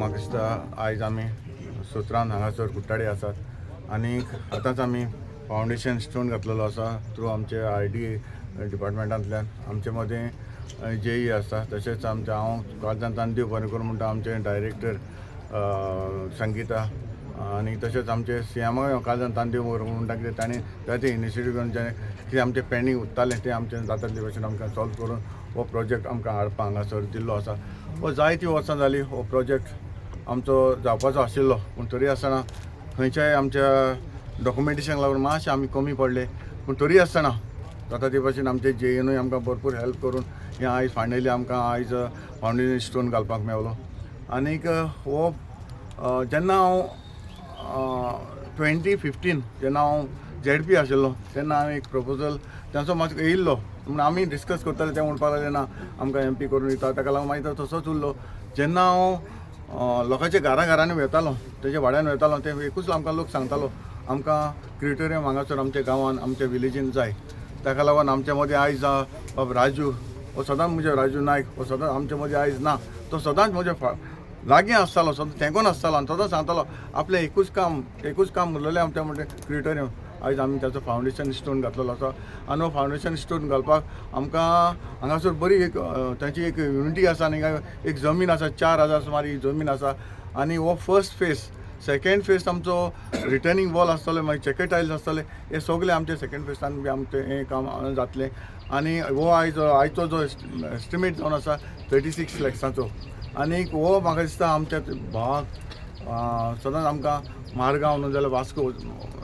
म्हाका दिसता आयज आमी सुत्रान हांगासर कुट्टाडे आसात आनी आतांच आमी फावंडेशन स्टोन घातलेलो आसा थ्रू आमचे ID डिपार्टमेंटांतल्यान आमचे मदें JE आसा तशेंच आमचे हांव काळजांत तांदीव बरेकर म्हणटा आमचे डायरेक्टर संगीता आनी तशेंच आमचे CM काळजांत तांदीव बरेकर म्हणटा कितें ताणें जायते इनिशिएटीव घेवन जें कितें आमचें पेंडींग उरतालें तें आमचें जातातले भशेन आमकां सॉल्व करून हो प्रोजेक्ट आमकां हाडपा हांगासर दिल्लो आसा. हो जायतीं वर्सां जालीं हो प्रोजेक्ट आमचो जावपाचो आशिल्लो पूण तरी आसतना खंयच्याय आमच्या डॉक्युमेंटेशनाक लागून मातशें आमी कमी पडले पूण तरी आसतना जाता ते भशेन आमचे JEनूय आमकां भरपूर हेल्प करून हें आयज फायनली आमकां आयज फावंडेशन स्टोन घालपाक मेवलो. आनीक हो जेन्ना हांव 2015 जेन्ना हांव ZP आशिल्लो तेन्ना हांवें एक प्रपोजल तांचो मातसो येयल्लो म्हण आमी डिस्कस करताले ते म्हणपाक लागले ना आमकां MP करून दिता ताका लागून मागीर तो तसोच उरलो. जेन्ना हांव लोकांच्या घरांनी वयतालो तेजे वाड्यान वयतालो ते एकूच आमकां लोक सांगतालो आमकां क्रिटोरियम हांगासर आमच्या गांवान आमच्या विलेजीन जाय. ताका लागून आमच्या मदीं आयज बाब राजू हो सदांच म्हणजे राजू नायक हो सदांच आमच्या मदीं आयज ना तो सदांच म्हज्या लागीं आसतालो सदां तेंकोन आसतालो आनी सदांच सांगतालो आपलें एकूच काम उरलेलें आमचें म्हणजे क्रिटोरियम. आयज आमी ताचो फावंडेशन स्टोन घातलेलो आसा आनी हो फावंडेशन स्टोन घालपाक आमकां हांगासर बरी एक तांची एक युनिटी आसा आनी एक जमीन आसा 4000 सुमार ही जमीन आसा आनी हो फर्स्ट फेज. सेकेंड फेज आमचो रिटर्निंग वॉल आसतले मागीर चेकर टायल्स आसतले हे सगळे आमचे सेकेंड फेजान बी आमचें हें काम जातलें. आनी हो आयचो जो एस्टिमेट जावन आसा 36 लॅक्साचो आनीक हो म्हाका दिसता आमच्या भावाक सदांच आमकां मारगांव न्हू जाल्यार वास्को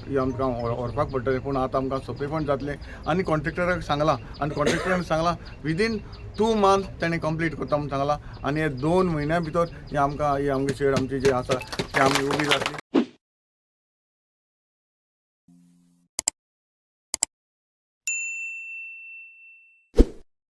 ही आमकां व्हरपाक पडटलें पूण आतां आमकां सोंपें पण जातलें. आनी कॉन्ट्रेक्टराक सांगलां आनी कॉन्ट्रेक्टरान सांगलां विदीन 2 मंथ ताणें कंप्लीट करता म्हूण सांगलां आनी हे 2 म्हयन्या भितर ही आमकां ही आमची शेड आमची जी आसा ती आमी उबी जातली.